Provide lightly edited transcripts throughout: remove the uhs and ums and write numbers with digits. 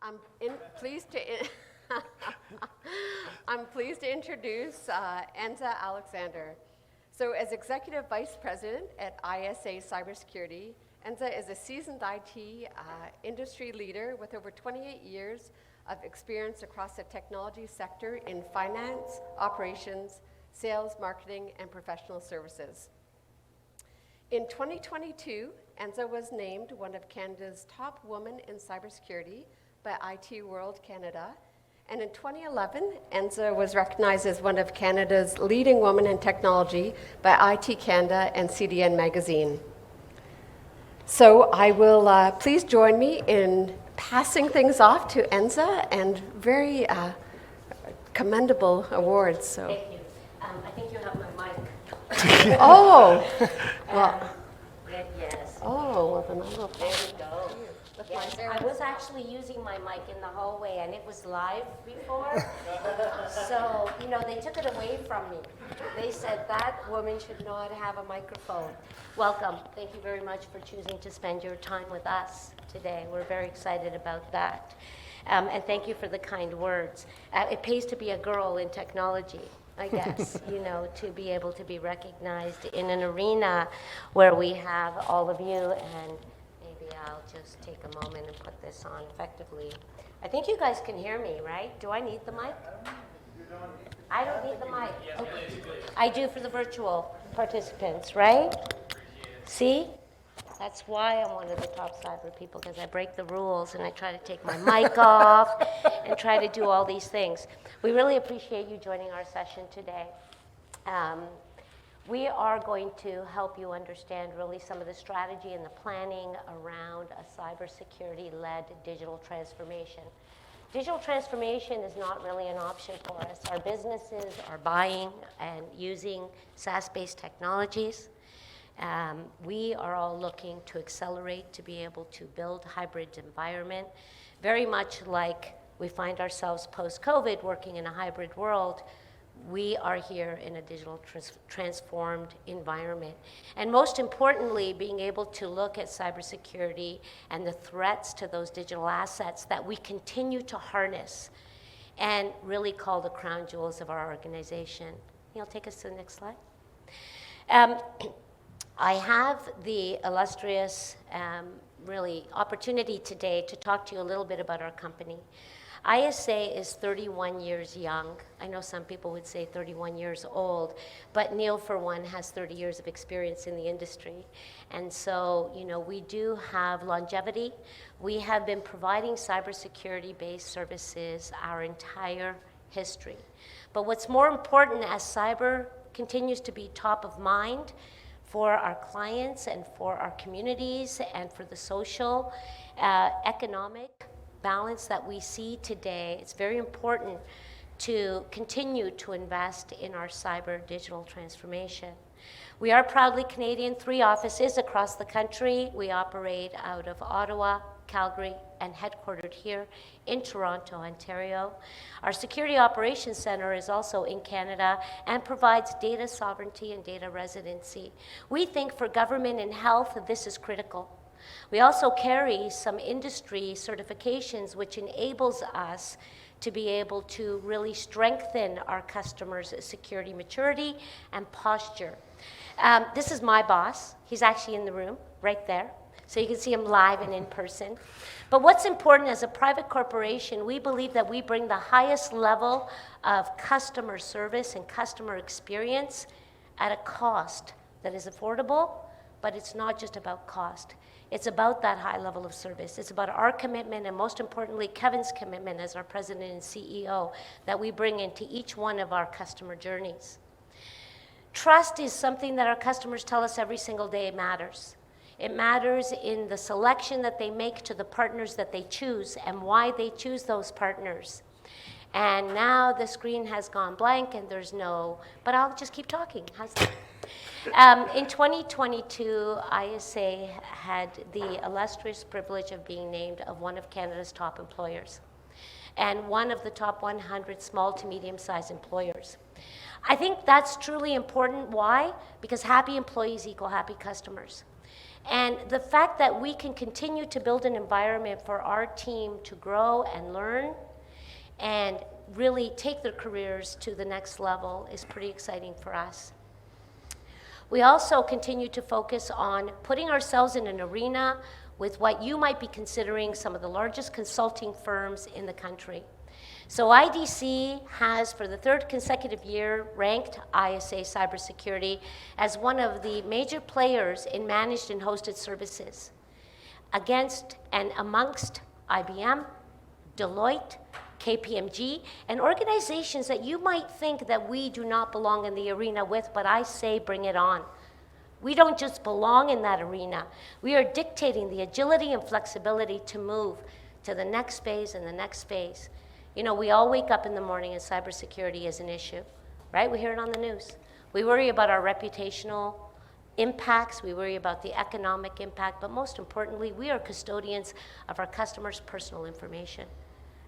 I'm pleased to introduce Enza Alexander. So as Executive Vice President at ISA Cybersecurity, Enza is a seasoned IT industry leader with over 28 years of experience across the technology sector in finance, operations, sales, marketing, and professional services. In 2022, Enza was named one of Canada's top women in cybersecurity by IT World Canada. And in 2011, Enza was recognized as one of Canada's leading women in technology by IT Canada and CDN Magazine. So I will, please join me in passing things off to Enza and very commendable awards. So. Thank you. I think you have my mic. Oh, well. Yes. Oh, well then I will. There we go. Yes, I was actually using my mic in the hallway and it was live before. So, they took it away from me. They said that woman should not have a microphone. Welcome. Thank you very much for choosing to spend your time with us today. We're very excited about that. And thank you for the kind words. It pays to be a girl in technology, I guess, to be able to be recognized in an arena where we have all of you. And maybe I'll just take a moment and put this on effectively. I think you guys can hear me, right? Do I need the mic? I don't need the mic. Okay. I do for the virtual participants, right? See? That's why I'm one of the top cyber people, because I break the rules and I try to take my mic off and try to do all these things. We really appreciate you joining our session today. We are going to help you understand really some of the strategy and the planning around a cybersecurity-led digital transformation. Digital transformation is not really an option for us. Our businesses are buying and using SaaS-based technologies. We are all looking to accelerate to be able to build hybrid environment, very much like we find ourselves post-COVID working in a hybrid world. We are here in a digital transformed environment. And most importantly, being able to look at cybersecurity and the threats to those digital assets that we continue to harness and really call the crown jewels of our organization. You'll take us to the next slide. I have the illustrious really opportunity today to talk to you a little bit about our company. ISA is 31 years young. I know some people would say 31 years old, but Neil, for one, has 30 years of experience in the industry. And so, we do have longevity. We have been providing cybersecurity-based services our entire history. But what's more important, as cyber continues to be top of mind for our clients and for our communities and for the social, economic balance that we see today, it's very important to continue to invest in our cyber digital transformation. We are proudly Canadian, 3 offices across the country. We operate out of Ottawa, Calgary, and headquartered here in Toronto, Ontario. Our Security Operations Center is also in Canada and provides data sovereignty and data residency. We think for government and health, this is critical. We also carry some industry certifications which enables us to be able to really strengthen our customers' security maturity and posture. This is my boss. He's actually in the room right there. So you can see him live and in person. But what's important as a private corporation, we believe that we bring the highest level of customer service and customer experience at a cost that is affordable, but it's not just about cost. It's about that high level of service. It's about our commitment, and most importantly, Kevin's commitment as our president and CEO, that we bring into each one of our customer journeys. Trust is something that our customers tell us every single day matters. It matters in the selection that they make to the partners that they choose and why they choose those partners. And now the screen has gone blank and there's no, but I'll just keep talking. How's that? In 2022, ISA had the illustrious privilege of being named of one of Canada's top employers and one of the top 100 small to medium-sized employers. I think that's truly important. Why? Because happy employees equal happy customers. And the fact that we can continue to build an environment for our team to grow and learn and really take their careers to the next level is pretty exciting for us. We also continue to focus on putting ourselves in an arena with what you might be considering some of the largest consulting firms in the country. So IDC has, for the third consecutive year, ranked ISA Cybersecurity as one of the major players in managed and hosted services against and amongst IBM, Deloitte, KPMG, and organizations that you might think that we do not belong in the arena with, but I say bring it on. We don't just belong in that arena. We are dictating the agility and flexibility to move to the next phase and the next phase. You know, we all wake up in the morning and cybersecurity is an issue, right? We hear it on the news. We worry about our reputational impacts, we worry about the economic impact, but most importantly, we are custodians of our customers' personal information.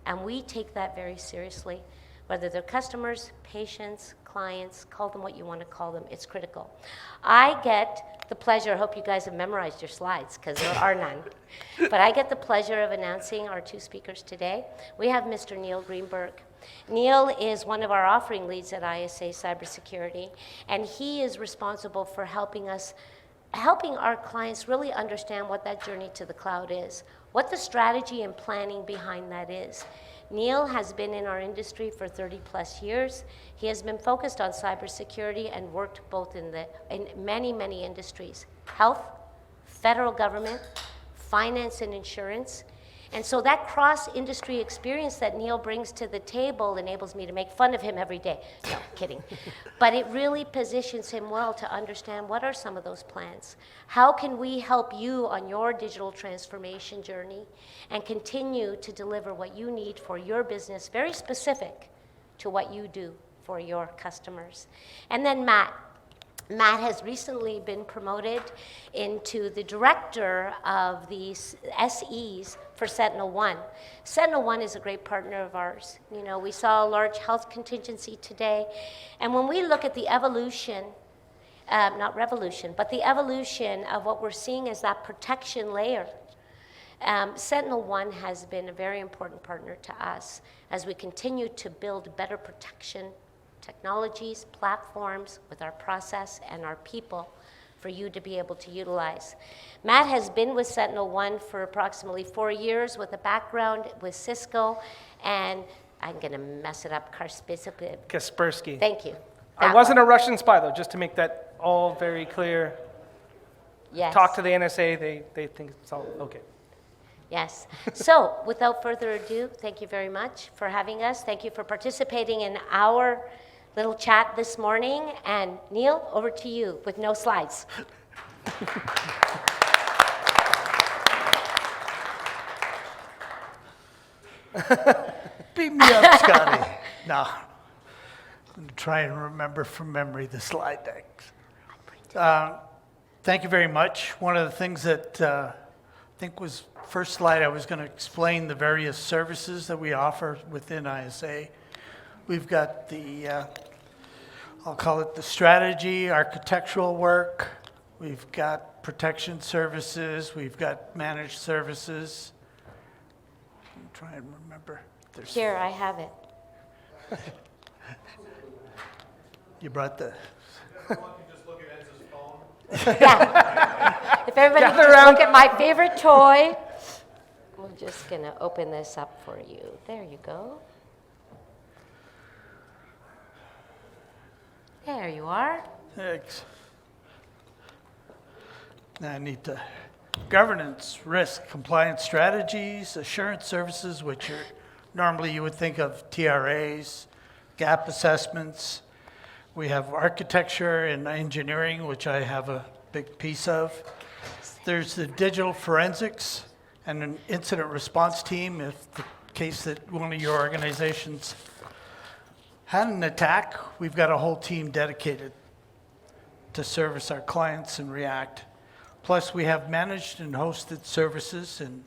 And we take that very seriously. Whether they're customers, patients, clients, call them what you want to call them, it's critical. I get the pleasure, I hope you guys have memorized your slides, because there are none, but I get the pleasure of announcing our two speakers today. We have Mr. Neil Greenberg. Neil is one of our offering leads at ISA Cybersecurity, and he is responsible for helping our clients really understand what that journey to the cloud is, what the strategy and planning behind that is. Neil has been in our industry for 30 plus years. He has been focused on cybersecurity and worked both in many, many industries: health, federal government, finance and insurance. And so that cross-industry experience that Neil brings to the table enables me to make fun of him every day. No, kidding. But it really positions him well to understand what are some of those plans. How can we help you on your digital transformation journey and continue to deliver what you need for your business, very specific to what you do for your customers. And then Matt. Matt has recently been promoted into the director of the SEs for SentinelOne. SentinelOne is a great partner of ours. You know, we saw a large health contingency today, and when we look at the evolution, not revolution, but the evolution of what we're seeing as that protection layer, SentinelOne has been a very important partner to us as we continue to build better protection technologies, platforms with our process and our people for you to be able to utilize. Matt has been with SentinelOne for approximately 4 years with a background with Cisco, and I'm going to mess it up, Kaspersky. Thank you. I wasn't a Russian spy, though, just to make that all very clear. Yes. Talk to the NSA, they think it's all okay. Yes. So, without further ado, thank you very much for having us. Thank you for participating in our little chat this morning. And Neil, over to you with no slides. Beat me up, Scotty. No. I'm going to try and remember from memory the slide decks. Thank you very much. One of the things that I think was first slide, I was going to explain the various services that we offer within ISA. We've got the, I'll call it the strategy, architectural work. We've got protection services. We've got managed services. I'm trying to remember. Here, I have it. You brought the... Yeah. If everybody Gather could just around. look at my favorite toy. We're just going to open this up for you. There you go. There you are. Thanks. Now I need to governance, risk, compliance strategies, assurance services, which are normally you would think of TRAs, gap assessments. We have architecture and engineering, which I have a big piece of. There's the digital forensics and an incident response team if the case that one of your organizations had an attack. We've got a whole team dedicated to service our clients and react. Plus, we have managed and hosted services, and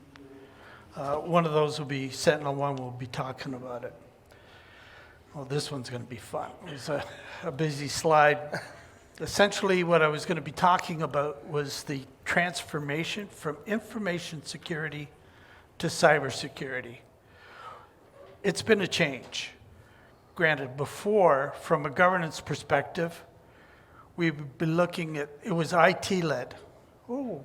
one of those will be SentinelOne. We'll be talking about it. Well, this one's going to be fun. It's a busy slide. Essentially, what I was going to be talking about was the transformation from information security to cybersecurity. It's been a change. Granted, before, from a governance perspective, we've been looking at, it was IT-led. Oh,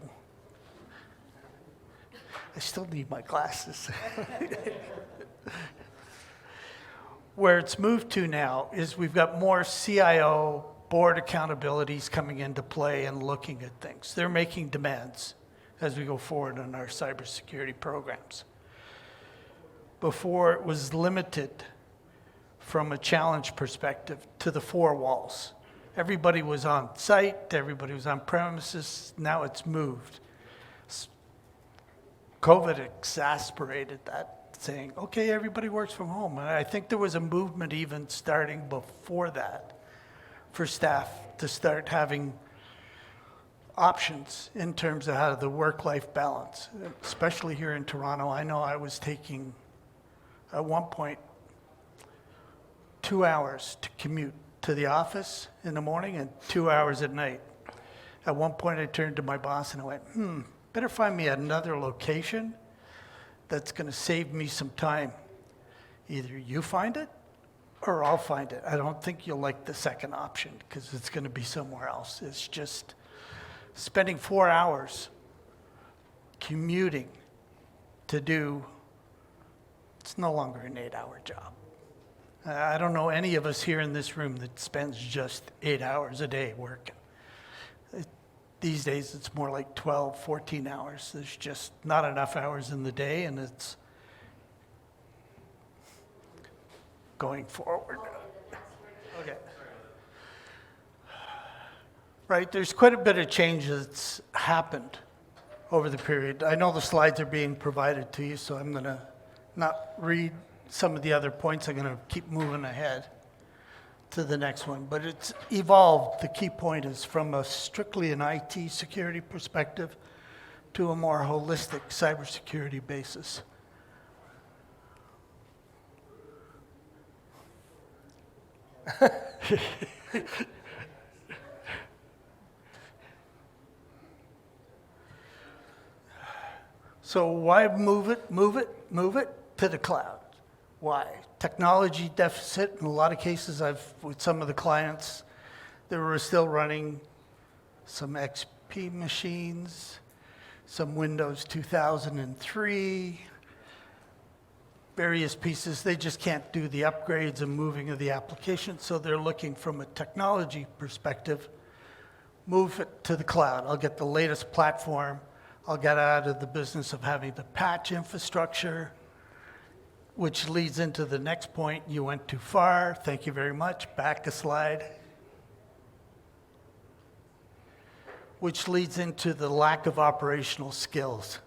I still need my glasses. Where it's moved to now is we've got more CIO board accountabilities coming into play and looking at things. They're making demands as we go forward on our cybersecurity programs. Before, it was limited from a challenge perspective to the four walls. Everybody was on site, everybody was on premises, now it's moved. COVID exacerbated that, saying, okay, everybody works from home. And I think there was a movement even starting before that for staff to start having options in terms of how the work-life balance, especially here in Toronto. I know I was taking, at one point, 2 hours to commute to the office in the morning and 2 hours at night. At one point, I turned to my boss and I went, better find me another location that's going to save me some time. Either you find it or I'll find it. I don't think you'll like the second option because it's going to be somewhere else. It's just spending 4 hours commuting to do, it's no longer an 8-hour job. I don't know any of us here in this room that spends just 8 hours a day working. These days, it's more like 12, 14 hours. There's just not enough hours in the day, and it's going forward. Okay. Right, there's quite a bit of change that's happened over the period. I know the slides are being provided to you, so I'm going to not read some of the other points. I'm going to keep moving ahead to the next one, but it's evolved. The key point is from a strictly an IT security perspective to a more holistic cybersecurity basis. So why move it to the cloud? Why? Technology deficit. In a lot of cases, with some of the clients, they were still running some XP machines, some Windows 2003, various pieces. They just can't do the upgrades and moving of the application, so they're looking from a technology perspective, move it to the cloud. I'll get the latest platform. I'll get out of the business of having to patch infrastructure, which leads into the next point. You went too far. Thank you very much. Back a slide. Which leads into the lack of operational skills.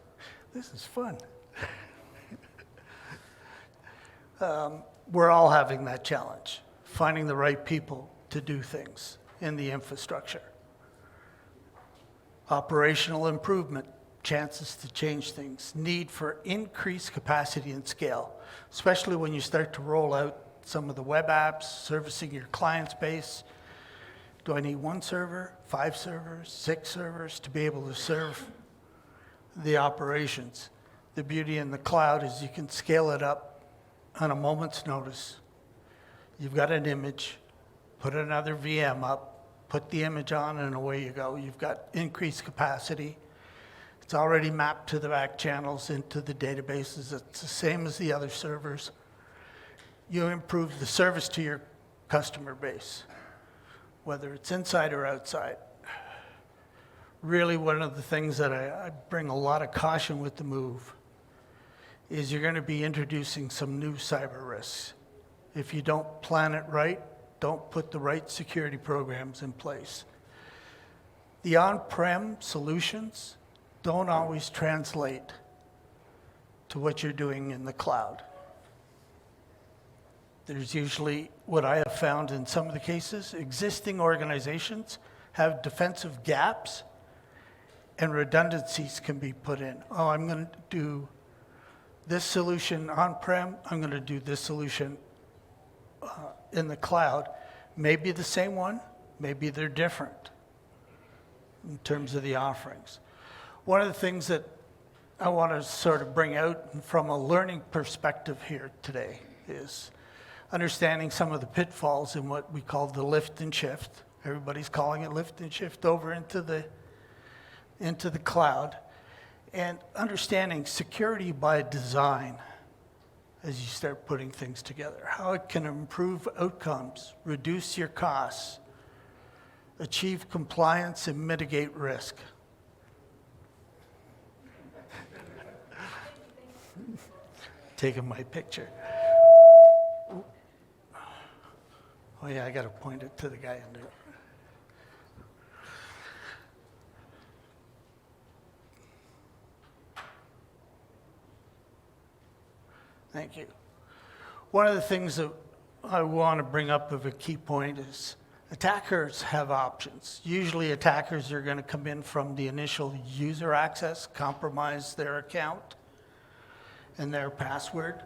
This is fun. We're all having that challenge, finding the right people to do things in the infrastructure. Operational improvement, chances to change things, need for increased capacity and scale, especially when you start to roll out some of the web apps, servicing your client base. Do I need 1 server, 5 servers, 6 servers to be able to serve the operations? The beauty in the cloud is you can scale it up on a moment's notice. You've got an image, put another VM up, put the image on, and away you go. You've got increased capacity. It's already mapped to the back channels into the databases. It's the same as the other servers. You improve the service to your customer base, whether it's inside or outside. Really, one of the things that I bring a lot of caution with the move is you're going to be introducing some new cyber risks. If you don't plan it right, don't put the right security programs in place. The on-prem solutions don't always translate to what you're doing in the cloud. There's usually, what I have found in some of the cases, existing organizations have defensive gaps and redundancies can be put in. Oh, I'm going to do this solution on-prem, I'm going to do this solution in the cloud. Maybe the same one, Maybe they're different in terms of the offerings. One of the things that I want to sort of bring out from a learning perspective here today is understanding some of the pitfalls in what we call the lift and shift. Everybody's calling it lift and shift over into the cloud. And understanding security by design as you start putting things together, how it can improve outcomes, reduce your costs, achieve compliance, and mitigate risk. Taking my picture. Oh yeah, I gotta point it to the guy in there. Thank you. One of the things that I want to bring up of a key point is attackers have options. Usually attackers are going to come in from the initial user access, compromise their account and their password.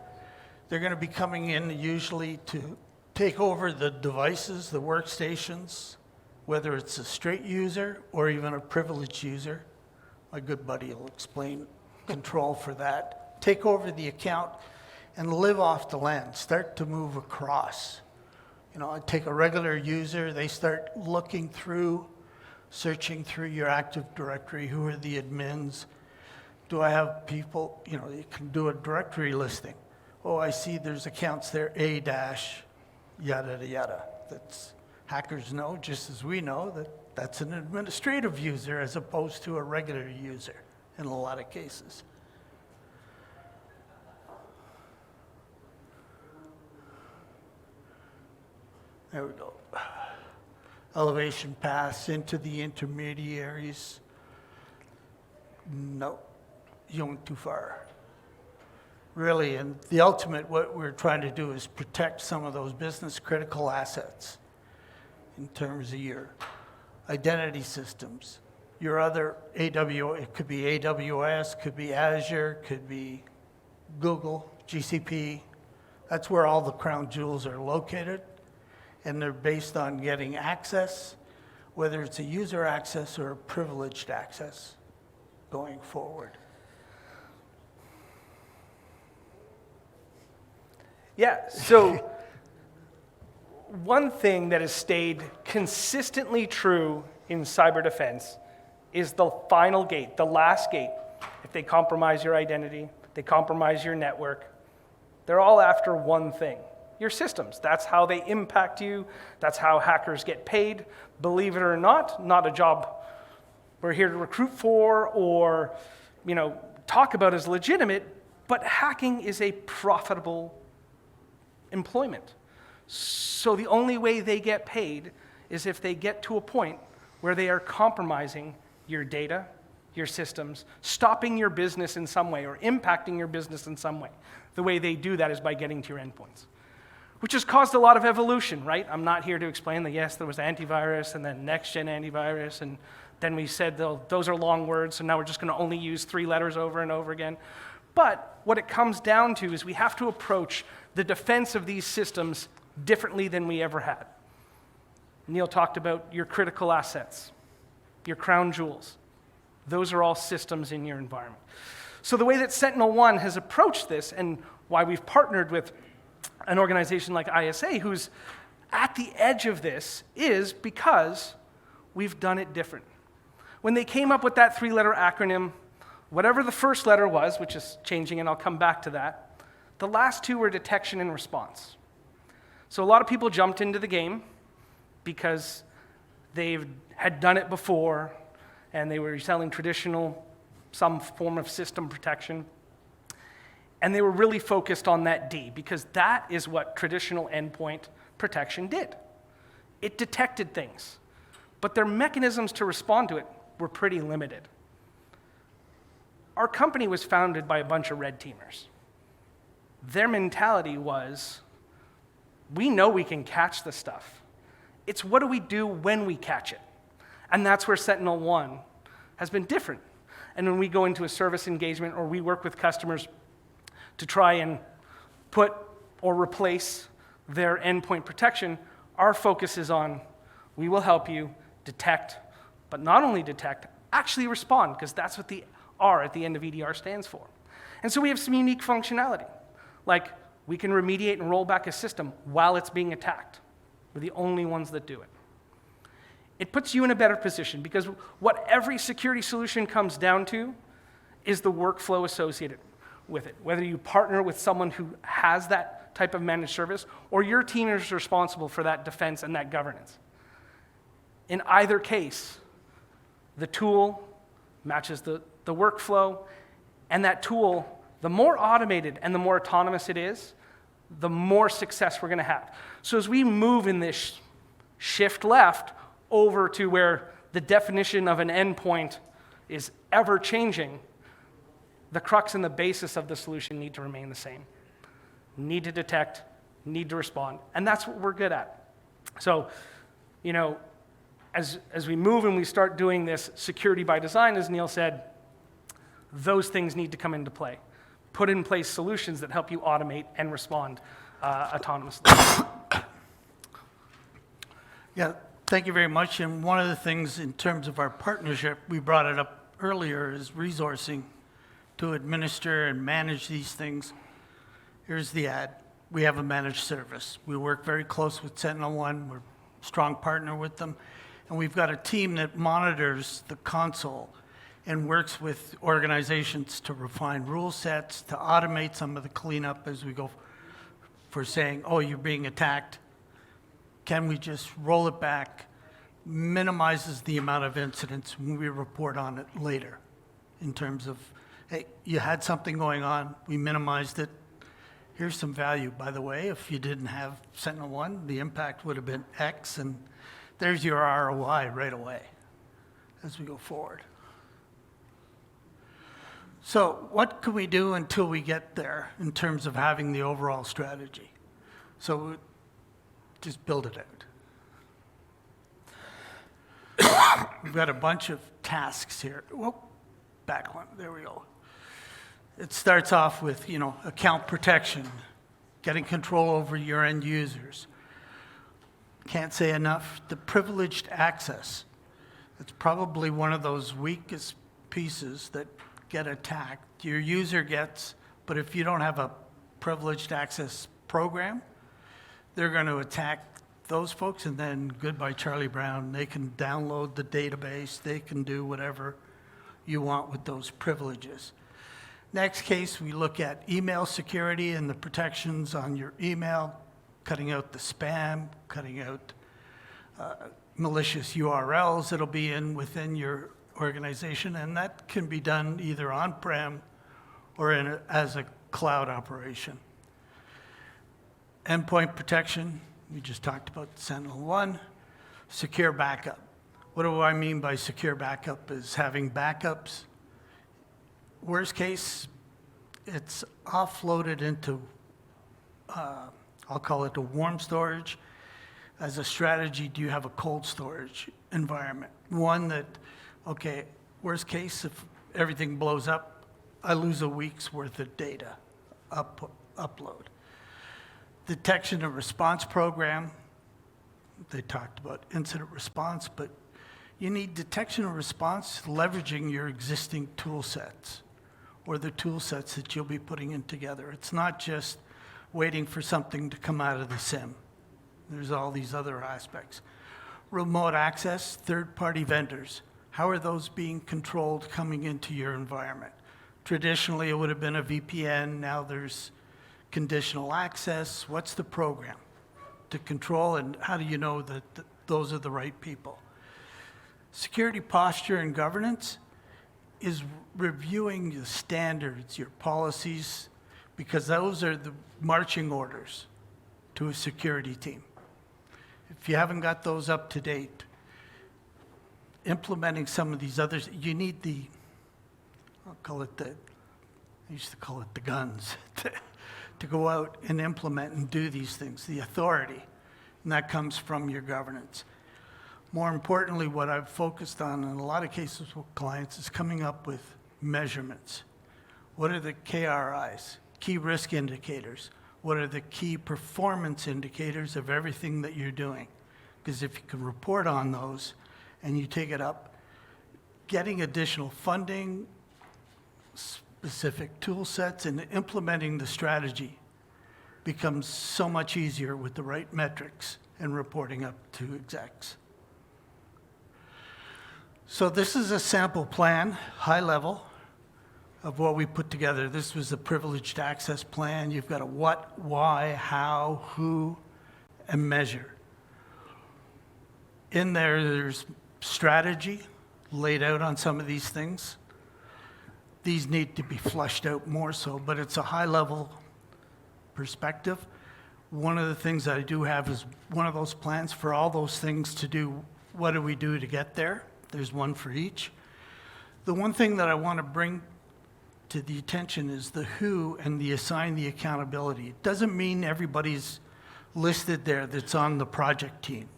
They're going to be coming in usually to take over the devices, the workstations, whether it's a straight user or even a privileged user. My good buddy will explain control for that. Take over the account and live off the land, start to move across. You know, I take a regular user, they start looking through, searching through your Active Directory, who are the admins? Do I have people, you know, you can do a directory listing. Oh, I see there's accounts there, yada, yada. That's, hackers know, just as we know, that that's an administrative user as opposed to a regular user in a lot of cases. There we go. Elevation paths into the intermediaries. No, you went too far. Really, and the ultimate, what we're trying to do is protect some of those business critical assets in terms of your identity systems, your other AWS, it could be AWS, could be Azure, could be Google, GCP. That's where all the crown jewels are located. And they're based on getting access, whether it's a user access or a privileged access going forward. Yeah, so one thing that has stayed consistently true in cyber defense is the final gate, the last gate. If they compromise your identity, they compromise your network, they're all after one thing. Your systems. That's how they impact you. That's how hackers get paid. Believe it or not a job we're here to recruit for or, you know, talk about as legitimate, but hacking is a profitable employment. So the only way they get paid is if they get to a point where they are compromising your data, your systems, stopping your business in some way or impacting your business in some way. The way they do that is by getting to your endpoints, which has caused a lot of evolution, right? I'm not here to explain that, yes, there was antivirus and then next-gen antivirus, and then we said those are long words, so now we're just going to only use 3 letters over and over again. But what it comes down to is we have to approach the defense of these systems differently than we ever had. Neil talked about your critical assets, your crown jewels. Those are all systems in your environment. So the way that SentinelOne has approached this and why we've partnered with an organization like ISA who's at the edge of this is because we've done it different. When they came up with that 3-letter acronym, whatever the first letter was, which is changing and I'll come back to that, the last 2 were detection and response. So a lot of people jumped into the game because they had done it before and they were selling traditional, some form of system protection. And they were really focused on that D because that is what traditional endpoint protection did. It detected things, but their mechanisms to respond to it were pretty limited. Our company was founded by a bunch of red teamers. Their mentality was, we know we can catch the stuff. It's what do we do when we catch it? And that's where SentinelOne has been different. And when we go into a service engagement or we work with customers to try and put or replace their endpoint protection, our focus is on We will help you detect, but not only detect, actually respond, because that's what the R at the end of EDR stands for. And so we have some unique functionality, like we can remediate and roll back a system while it's being attacked. We're the only ones that do it. It puts you in a better position, because what every security solution comes down to is the workflow associated with it. Whether you partner with someone who has that type of managed service, or your team is responsible for that defense and that governance. In either case, the tool matches the workflow, and that tool, the more automated and the more autonomous it is, the more success we're going to have. So as we move in this shift left over to where the definition of an endpoint is ever changing, the crux and the basis of the solution need to remain the same. Need to detect, need to respond, and that's what we're good at. So, as we move and we start doing this security by design, as Neil said, those things need to come into play. Put in place solutions that help you automate and respond autonomously. Yeah, thank you very much. And one of the things in terms of our partnership, we brought it up earlier, is resourcing to administer and manage these things. Here's the ad. We have a managed service. We work very close with SentinelOne. We're a strong partner with them. And we've got a team that monitors the console and works with organizations to refine rule sets, to automate some of the cleanup as we go for saying, oh, you're being attacked. Can we just roll it back? Minimizes the amount of incidents when we report on it later in terms of, hey, you had something going on, we minimized it. Here's some value, by the way. If you didn't have SentinelOne, the impact would have been X, and there's your ROI right away as we go forward. So what can we do until we get there in terms of having the overall strategy? So just build it out. We've got a bunch of tasks here. Whoop, back one, there we go. It starts off with, account protection, getting control over your end users. Can't say enough, the privileged access. It's probably one of those weakest pieces that get attacked. Your user gets, but if you don't have a privileged access program, they're going to attack those folks, and then goodbye Charlie Brown. They can download the database. They can do whatever you want with those privileges. Next case, we look at email security and the protections on your email, cutting out the spam, cutting out malicious URLs that'll be within your organization, and that can be done either on-prem or as a cloud operation. Endpoint protection, we just talked about SentinelOne. Secure backup. What do I mean by secure backup? Is having backups. Worst case, it's offloaded into, I'll call it a warm storage. As a strategy, do you have a cold storage environment? One that, okay, worst case, if everything blows up, I lose a week's worth of data upload. Detection and response program. They talked about incident response, but you need detection and response leveraging your existing tool sets or the tool sets that you'll be putting in together. It's not just waiting for something to come out of the SIM. There's all these other aspects. Remote access, third-party vendors. How are those being controlled coming into your environment? Traditionally, it would have been a VPN. Now there's conditional access. What's the program to control, and how do you know that those are the right people? Security posture and governance is reviewing the standards, your policies, because those are the marching orders to a security team. If you haven't got those up to date, implementing some of these others, you need I used to call it the guns, to go out and implement and do these things, the authority, and that comes from your governance. More importantly, what I've focused on in a lot of cases with clients is coming up with measurements. What are the KRIs, key risk indicators? What are the key performance indicators of everything that you're doing? Because if you can report on those and you take it up, getting additional funding, specific tool sets, and implementing the strategy becomes so much easier with the right metrics and reporting up to execs. So this is a sample plan, high level, of what we put together. This was a privileged access plan. You've got a what, why, how, who, and measure. In there, there's strategy laid out on some of these things. These need to be fleshed out more so, but it's a high-level perspective. One of the things that I do have is one of those plans for all those things to do. What do we do to get there? There's one for each. The one thing that I want to bring to the attention is the who and the assign the accountability. It doesn't mean everybody's listed there that's on the project team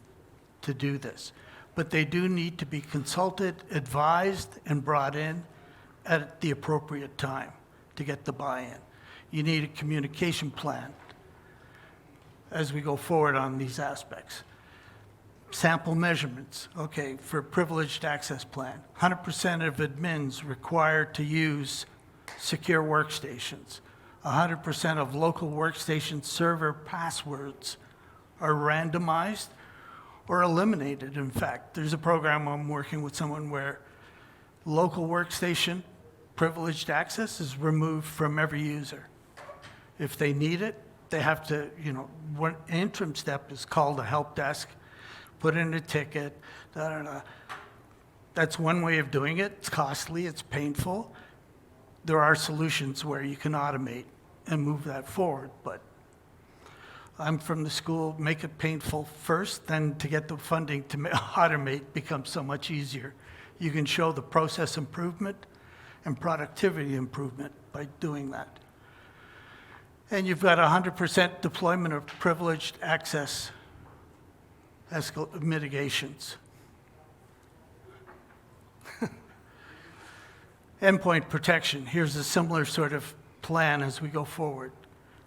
to do this, but they do need to be consulted, advised, and brought in at the appropriate time to get the buy-in. You need a communication plan as we go forward on these aspects. Sample measurements, okay, for privileged access plan, 100% of admins required to use secure workstations. 100% of local workstation server passwords are randomized or eliminated. In fact, there's a program I'm working with someone where local workstation privileged access is removed from every user. If they need it, they have to, one interim step is called a help desk, put in a ticket, That's one way of doing it. It's costly, it's painful. There are solutions where you can automate and move that forward, but I'm from the school, make it painful first, then to get the funding to automate becomes so much easier. You can show the process improvement and productivity improvement by doing that. And you've got 100% deployment of privileged access mitigations. Endpoint protection. Here's a similar sort of plan as we go forward,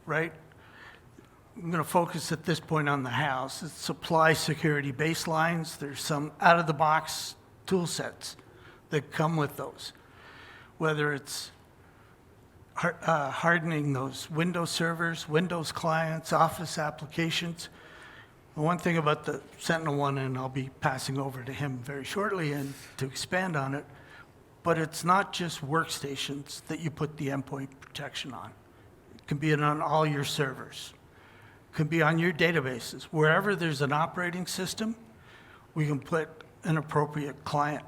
right? I'm going to focus at this point on the house. It's supply security baselines. There's some out-of-the-box tool sets that come with those, whether it's hardening those Windows servers, Windows clients, Office applications. The one thing about the Sentinel one, and I'll be passing over to him very shortly and to expand on it, but it's not just workstations that you put the endpoint protection on. It can be on all your servers. It can be on your databases. Wherever there's an operating system, we can put an appropriate client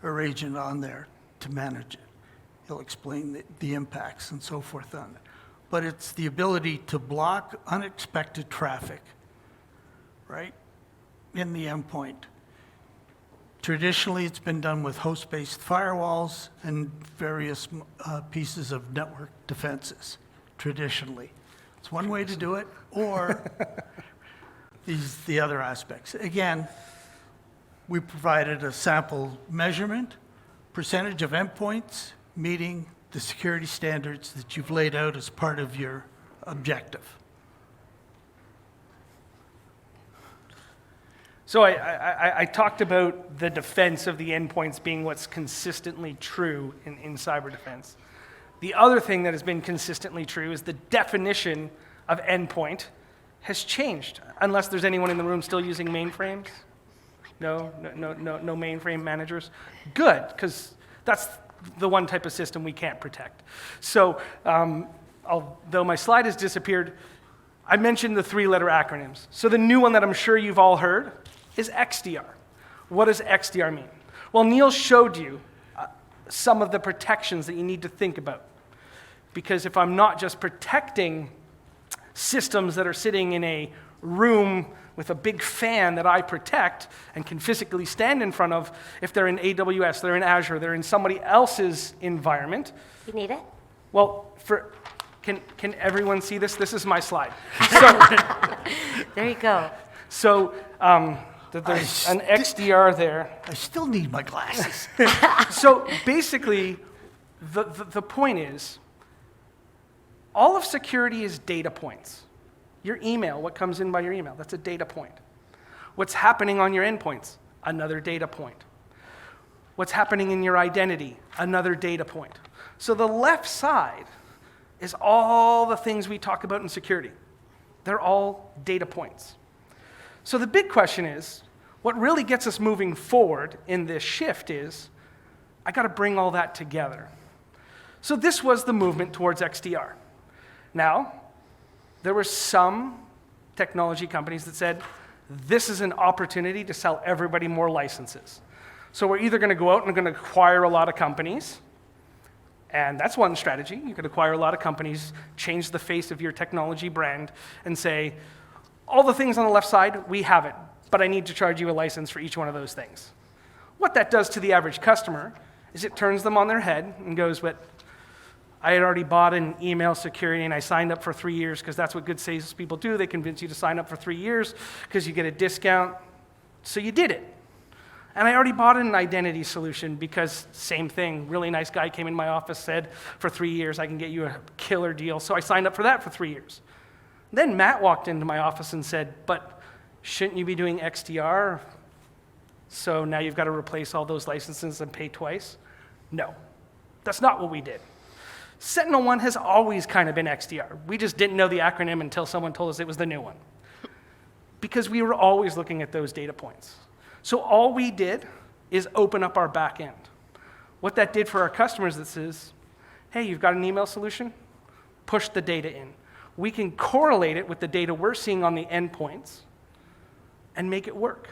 or agent on there to manage it. He'll explain the impacts and so forth on it. But it's the ability to block unexpected traffic, right, in the endpoint. Traditionally, it's been done with host-based firewalls and various pieces of network defenses, traditionally. It's one way to do it, or the other aspects. Again, we provided a sample measurement, percentage of endpoints meeting the security standards that you've laid out as part of your objective. So I talked about the defense of the endpoints being what's consistently true in cyber defense. The other thing that has been consistently true is the definition of endpoint has changed, unless there's anyone in the room still using mainframes. No mainframe managers. Good, because that's the one type of system we can't protect. So, although my slide has disappeared, I mentioned the three-letter acronyms. So the new one that I'm sure you've all heard is XDR. What does XDR mean? Well, Neil showed you some of the protections that you need to think about. Because if I'm not just protecting systems that are sitting in a room with a big fan that I protect and can physically stand in front of, if they're in AWS, they're in Azure, they're in somebody else's environment. You need it? Well, can everyone see this? This is my slide. So, There you go. so there's an XDR there. I still need my glasses. So basically, the point is, all of security is data points. Your email, what comes in by your email, that's a data point. What's happening on your endpoints? Another data point. What's happening in your identity? Another data point. So the left side is all the things we talk about in security. They're all data points. So the big question is, what really gets us moving forward in this shift is, I got to bring all that together. So this was the movement towards XDR. Now, there were some technology companies that said, this is an opportunity to sell everybody more licenses. So we're either going to go out and going to acquire a lot of companies, and that's one strategy. You could acquire a lot of companies, change the face of your technology brand, and say, all the things on the left side, we have it, but I need to charge you a license for each one of those things. What that does to the average customer is it turns them on their head and goes, but I had already bought an email security and I signed up for 3 years because that's what good sales people do. They convince you to sign up for 3 years because you get a discount. So you did it. And I already bought an identity solution because same thing, really nice guy came in my office, said for 3 years I can get you a killer deal. So I signed up for that for 3 years. Then Matt walked into my office and said, but shouldn't you be doing XDR? So now you've got to replace all those licenses and pay twice? No, that's not what we did. Sentinel-1 has always kind of been XDR. We just didn't know the acronym until someone told us it was the new one. Because we were always looking at those data points. So all we did is open up our back end. What that did for our customers is, hey, you've got an email solution? Push the data in. We can correlate it with the data we're seeing on the endpoints and make it work.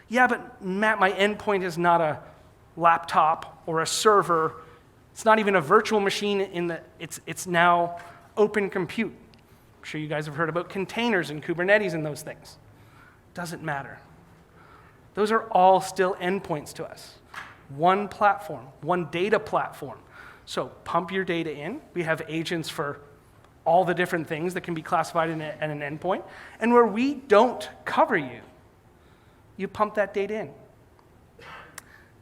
Yeah, but Matt, my endpoint is not a laptop or a server. It's not even a virtual machine it's now open compute. I'm sure you guys have heard about containers and Kubernetes and those things. Doesn't matter. Those are all still endpoints to us. One platform, one data platform. So pump your data in. We have agents for all the different things that can be classified in an endpoint. And where we don't cover you, you pump that data in.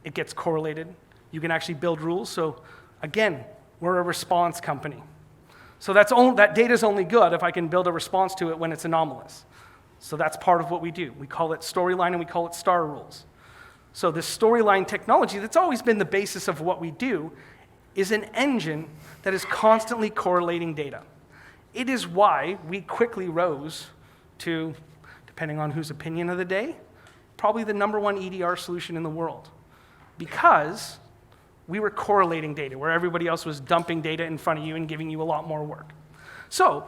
It gets correlated. You can actually build rules. So again, we're a response company. So that data is only good if I can build a response to it when it's anomalous. So that's part of what we do. We call it storyline and we call it star rules. So this storyline technology that's always been the basis of what we do is an engine that is constantly correlating data. It is why we quickly rose to, depending on whose opinion of the day, probably the #1 EDR solution in the world. Because we were correlating data where everybody else was dumping data in front of you and giving you a lot more work. So,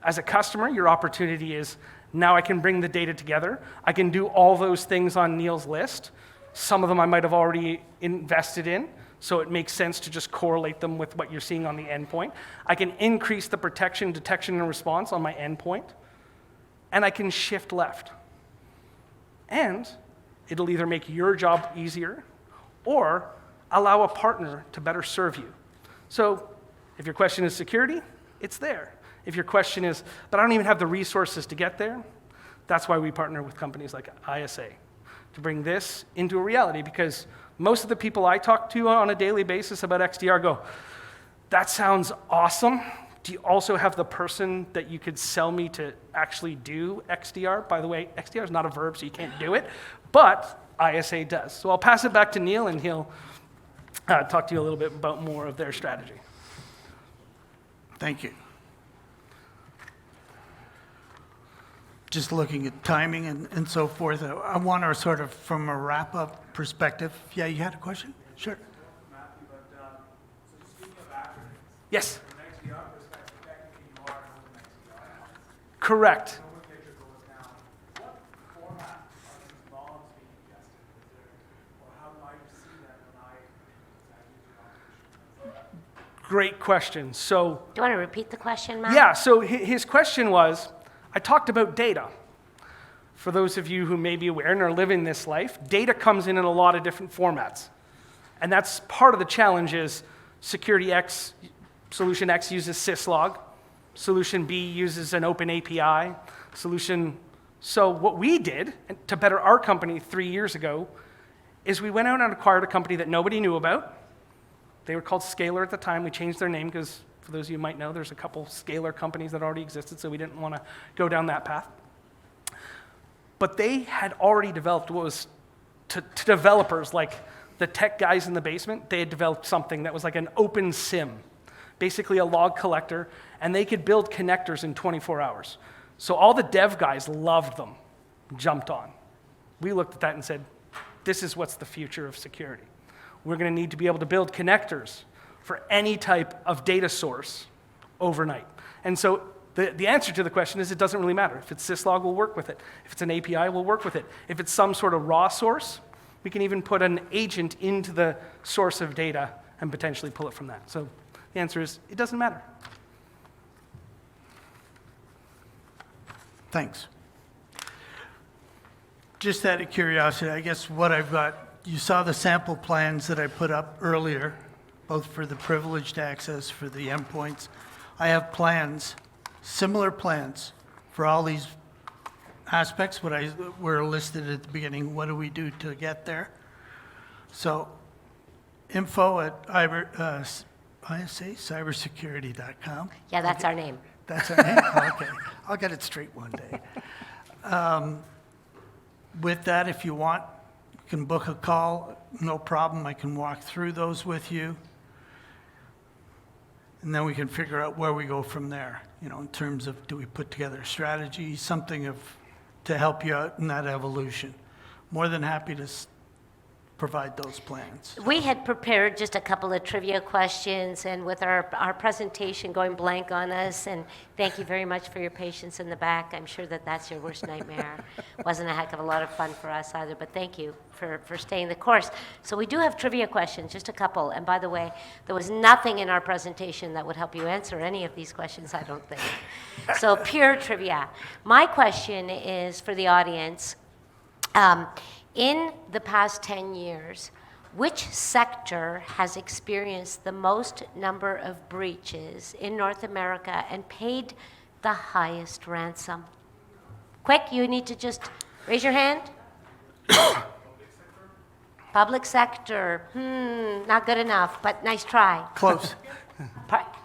as a customer, your opportunity is, now I can bring the data together. I can do all those things on Neil's list. Some of them I might have already invested in, so it makes sense to just correlate them with what you're seeing on the endpoint. I can increase the protection, detection, and response on my endpoint, and I can shift left. And it'll either make your job easier or allow a partner to better serve you. So if your question is security, it's there. If your question is, but I don't even have the resources to get there, that's why we partner with companies like ISA to bring this into a reality, because most of the people I talk to on a daily basis about XDR go, that sounds awesome. Do you also have the person that you could sell me to actually do XDR? By the way, XDR is not a verb, so you can't do it, but ISA does. So I'll pass it back to Neil, and he'll talk to you a little bit about more of their strategy. Thank you. Just looking at timing and so forth, I want to sort of, from a wrap-up perspective, yeah, you had a question? Sure. Matthew, but so just speaking of acronyms, Yes, from an XDR perspective, technically you are an XDR. correct. Nomenclature goes down. What format are these logs being ingested? Or how do I see them when I use the operation? Great question. So, Do you want to repeat the question, Matt? yeah, so his question was, I talked about data. For those of you who may be aware and are living this life, data comes in a lot of different formats. And that's part of the challenge is Security X, Solution X uses syslog, Solution B uses an open API, So what we did, and to better our company 3 years ago, is we went out and acquired a company that nobody knew about. They were called Scalar at the time. We changed their name because, for those of you who might know, there's a couple Scalar companies that already existed, so we didn't want to go down that path. but they had already developed what was, to developers, like the tech guys in the basement, they had developed something that was like an open SIM, basically a log collector, and they could build connectors in 24 hours. So all the dev guys loved them, jumped on. We looked at that and said, this is what's the future of security. We're going to need to be able to build connectors for any type of data source overnight. And so the answer to the question is it doesn't really matter. If it's syslog, we'll work with it. If it's an API, we'll work with it. If it's some sort of raw source, we can even put an agent into the source of data and potentially pull it from that. So the answer is it doesn't matter. Thanks. Just out of curiosity, I guess what I've got, you saw the sample plans that I put up earlier, both for the privileged access, for the endpoints. I have plans, similar plans, for all these aspects, what were listed at the beginning. What do we do to get there? So, info@cybersecurity.com. Yeah, that's our name. That's our name? Okay. I'll get it straight one day. With that, if you want, you can book a call, no problem. I can walk through those with you. And then we can figure out where we go from there, in terms of do we put together a strategy, something to help you out in that evolution. More than happy to provide those plans. We had prepared just a couple of trivia questions, and with our presentation going blank on us, and thank you very much for your patience in the back. I'm sure that's your worst nightmare. Wasn't a heck of a lot of fun for us either, but thank you for staying the course. So we do have trivia questions, just a couple. And by the way, there was nothing in our presentation that would help you answer any of these questions, I don't think. So pure trivia. My question is for the audience. In the past 10 years, which sector has experienced the most number of breaches in North America and paid the highest ransom? Quick, you need to just raise your hand. Public sector. Not good enough, but nice try. Close.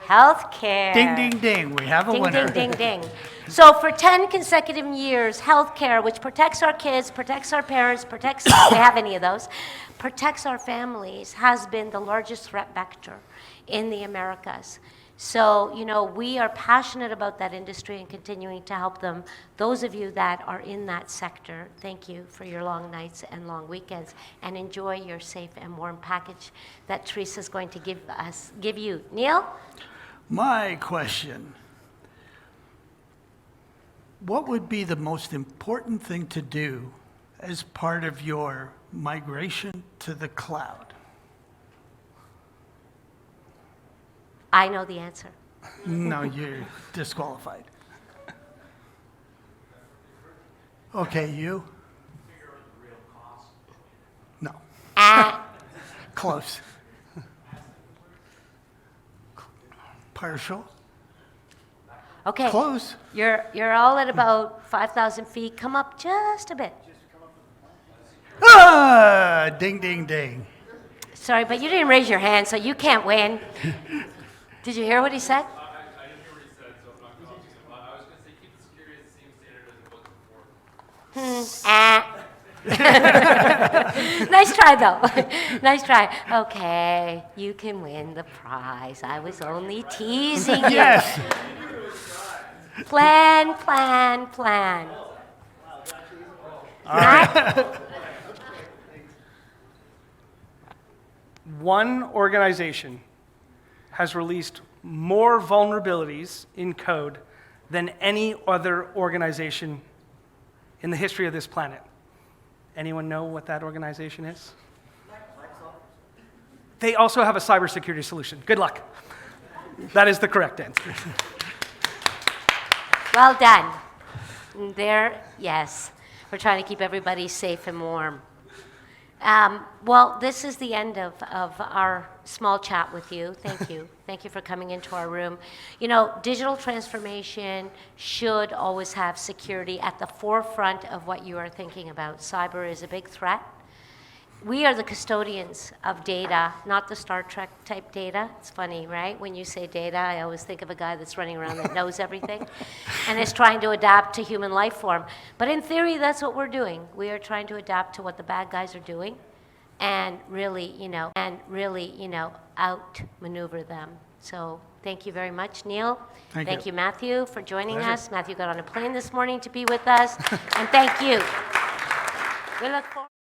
Healthcare. Ding, ding, ding. We have a Ding, winner. ding, ding, ding. So for 10 consecutive years, healthcare, which protects our kids, protects our parents, protects, if they have any of those, protects our families, has been the largest threat vector in the Americas. So, we are passionate about that industry and continuing to help them. Those of you that are in that sector, thank you for your long nights and long weekends, and enjoy your safe and warm package that Teresa's going to give you. Neil? My question, what would be the most important thing to do as part of your migration to the cloud? I know the answer. No, you're disqualified. Okay, you? Figure out the real cost. No. Close. Partial. Okay. Close. You're all at about 5,000 feet. Come up just a bit. Ah, ding, ding, ding. Sorry, but you didn't raise your hand, so you can't win. Did you hear what he said? I didn't hear what he said, so I'm not going to. I was going to say keep the security at the same standard as it was before. Nice try, though. Nice try. Okay, you can win the prize. I was only teasing you. Yes. Plan. One organization has released more vulnerabilities in code than any other organization in the history of this planet. Anyone know what that organization is? They also have a cybersecurity solution. Good luck. That is the correct answer. Well done. Yes. We're trying to keep everybody safe and warm. Well, this is the end of our small chat with you. Thank you. Thank you for coming into our room. Digital transformation should always have security at the forefront of what you are thinking about. Cyber is a big threat, we are the custodians of data, not the Star Trek type data. It's funny, right? When you say data, I always think of a guy that's running around that knows everything and is trying to adapt to human life form. But in theory, that's what we're doing. We are trying to adapt to what the bad guys are doing and really, outmaneuver them. So thank you very much, Neil. Thank you. you, Matthew, for joining Pleasure. us. Matthew got on a plane this morning to be with us. And thank you. We look forward.